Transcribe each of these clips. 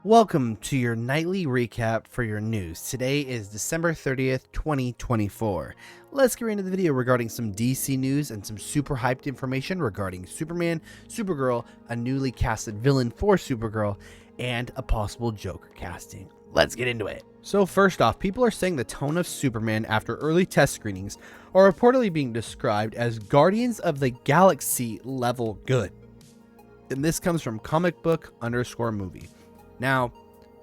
Welcome to your nightly recap for your news. Today is December 30th, 2024. Let's get right into the video regarding some DC news and some super hyped information regarding Superman, Supergirl, a newly casted villain for Supergirl, and a possible Joker casting. Let's get into it. So first off, people are saying the tone of Superman after early test screenings are reportedly being described as Guardians of the Galaxy level good. And this comes from comic_book_movie. Now,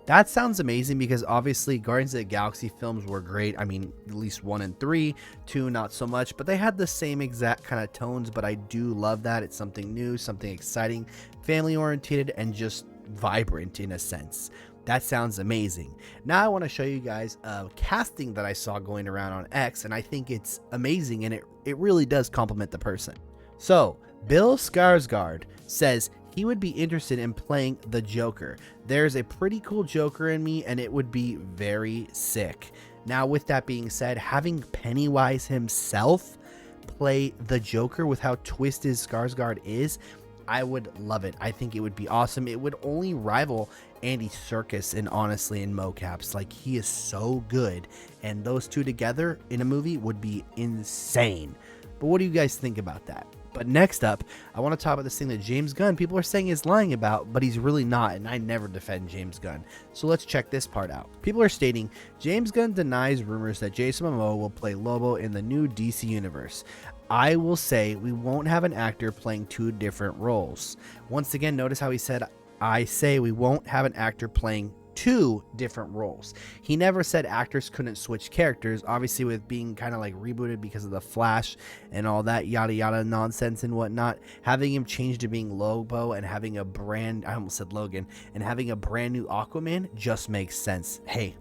that sounds amazing because obviously Guardians of the Galaxy films were great. I mean, at least 1 and 3, 2 not so much, but they had the same exact kind of tones, but I do love that. It's something new, something exciting, family oriented, and just vibrant in a sense. That sounds amazing. Now I want to show you guys a casting that I saw going around on X, and I think it's amazing, and it really does compliment the person. So, Bill Skarsgård says he would be interested in playing the Joker. There's a pretty cool Joker in me, and it would be very sick. Now, with that being said, having Pennywise himself play the Joker with how twisted Skarsgård is, I would love it. I think it would be awesome. It would only rival Andy Serkis in mocaps. Like, he is so good, and those two together in a movie would be insane. But what do you guys think about that? But next up, I want to talk about this thing that James Gunn, people are saying is lying about, but he's really not, and I never defend James Gunn. So let's check this part out. People are stating, James Gunn denies rumors that Jason Momoa will play Lobo in the new DC universe. I will say we won't have an actor playing 2 different roles. Once again, notice how he said, I say we won't have an actor playing 2 different roles. He never said actors couldn't switch characters, obviously with being kind of like rebooted because of the Flash and all that yada yada nonsense and whatnot. Having him change to being Lobo and having a brand, I almost said Logan, and having a brand new Aquaman just makes sense. Hey,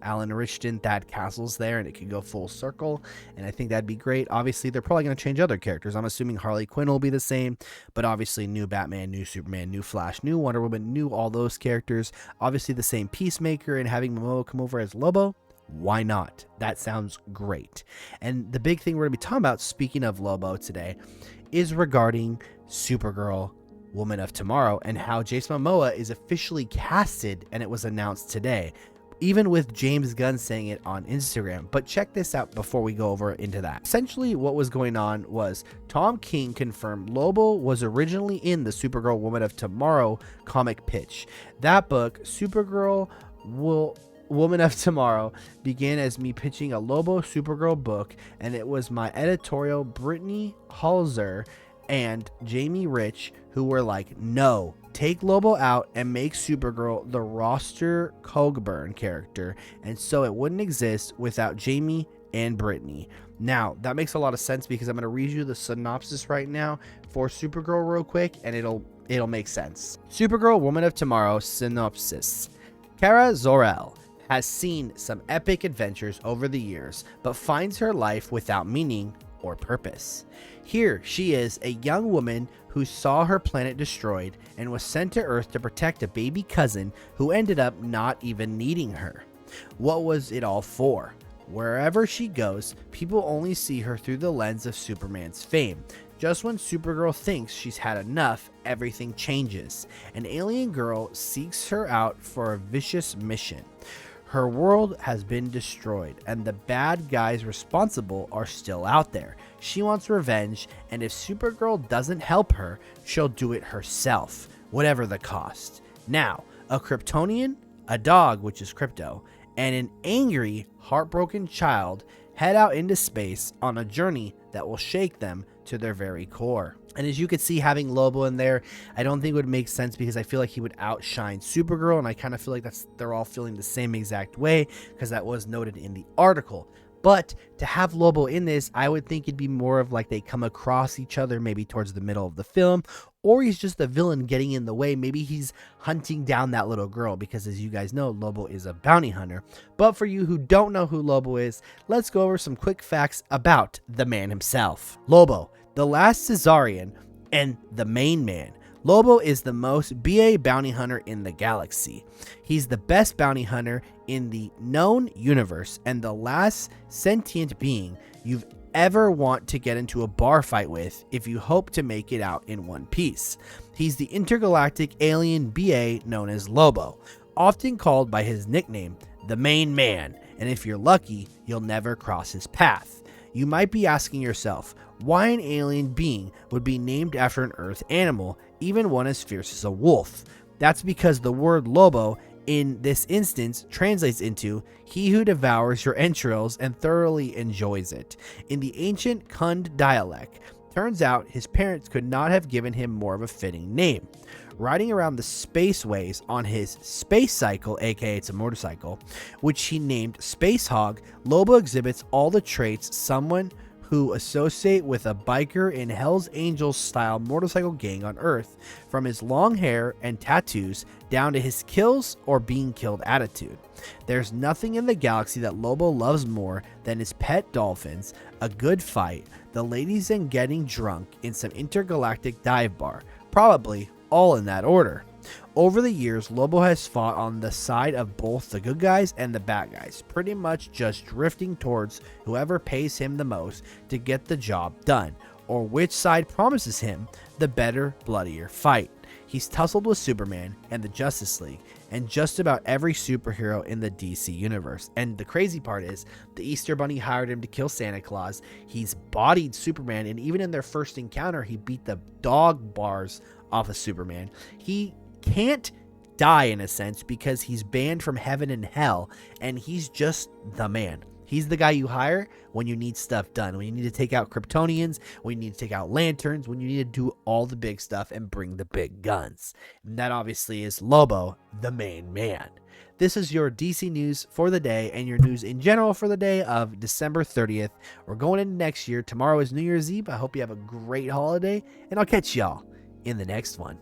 Alan Richardson, Thad Castle's there, and it could go full circle, and I think that'd be great. Obviously, they're probably going to change other characters. I'm assuming Harley Quinn will be the same, but obviously new Batman, new Superman, new Flash, new Wonder Woman, new all those characters. Obviously the same Peacemaker, and having Momoa come over as Lobo. Why not? That sounds great. And the big thing we're going to be talking about, speaking of Lobo today, is regarding Supergirl, Woman of Tomorrow, and how Jason Momoa is officially casted, and it was announced today. Even with James Gunn saying it on Instagram. But check this out before we go over into that. Essentially, what was going on was Tom King confirmed Lobo was originally in the Supergirl Woman of Tomorrow comic pitch. That book, Supergirl Woman of Tomorrow, began as me pitching a Lobo Supergirl book, and it was my editorial Brittany Halzer and Jamie Rich who were like, no, take Lobo out and make Supergirl the roster Cogburn character, and so it wouldn't exist without Jamie and Brittany. Now, that makes a lot of sense because I'm going to read you the synopsis right now for Supergirl real quick, and it'll make sense. Supergirl Woman of Tomorrow synopsis. Kara Zor-El has seen some epic adventures over the years, but finds her life without meaning or purpose. Here she is, a young woman who saw her planet destroyed and was sent to Earth to protect a baby cousin who ended up not even needing her. What was it all for? Wherever she goes, people only see her through the lens of Superman's fame. Just when Supergirl thinks she's had enough, everything changes. An alien girl seeks her out for a vicious mission. Her world has been destroyed, and the bad guys responsible are still out there. She wants revenge, and if Supergirl doesn't help her, she'll do it herself, whatever the cost. Now, a Kryptonian, a dog, which is Krypto, and an angry, heartbroken child head out into space on a journey that will shake them to their very core. And as you can see, having Lobo in there, I don't think would make sense because I feel like he would outshine Supergirl, and I kind of feel like they're all feeling the same exact way because that was noted in the article. But to have Lobo in this, I would think it'd be more of like they come across each other maybe towards the middle of the film, or he's just the villain getting in the way. Maybe he's hunting down that little girl because, as you guys know, Lobo is a bounty hunter. But for you who don't know who Lobo is, let's go over some quick facts about the man himself. Lobo, the last Caesarian and the main man. Lobo is the most BA bounty hunter in the galaxy. He's the best bounty hunter in the known universe and the last sentient being you've ever want to get into a bar fight with if you hope to make it out in one piece. He's the intergalactic alien BA known as Lobo. often called by his nickname, the Main Man, and if you're lucky, you'll never cross his path. You might be asking yourself, why an alien being would be named after an Earth animal, even one as fierce as a wolf? That's because the word Lobo in this instance translates into he who devours your entrails and thoroughly enjoys it. In the ancient Kund dialect, turns out his parents could not have given him more of a fitting name. Riding around the spaceways on his space cycle, aka it's a motorcycle, which he named Space Hog, Lobo exhibits all the traits someone who associate with a biker in Hell's Angels style motorcycle gang on Earth, from his long hair and tattoos down to his kills or being killed attitude. There's nothing in the galaxy that Lobo loves more than his pet dolphins, a good fight, the ladies, and getting drunk in some intergalactic dive bar, probably all in that order. Over the years, Lobo has fought on the side of both the good guys and the bad guys, pretty much just drifting towards whoever pays him the most to get the job done, or which side promises him the better, bloodier fight. He's tussled with Superman and the Justice League and just about every superhero in the DC universe. And the crazy part is, the Easter Bunny hired him to kill Santa Claus. He's bodied Superman, and even in their first encounter, he beat the dog bars off of Superman. He can't die in a sense because he's banned from heaven and hell, and he's just the man. He's the guy you hire when you need stuff done, when you need to take out Kryptonians, when you need to take out Lanterns, when you need to do all the big stuff and bring the big guns. And that obviously is Lobo, the Main Man. This is your DC news for the day and your news in general for the day of December 30th. We're going into next year. Tomorrow is New Year's Eve. I hope you have a great holiday, and I'll catch y'all in the next one.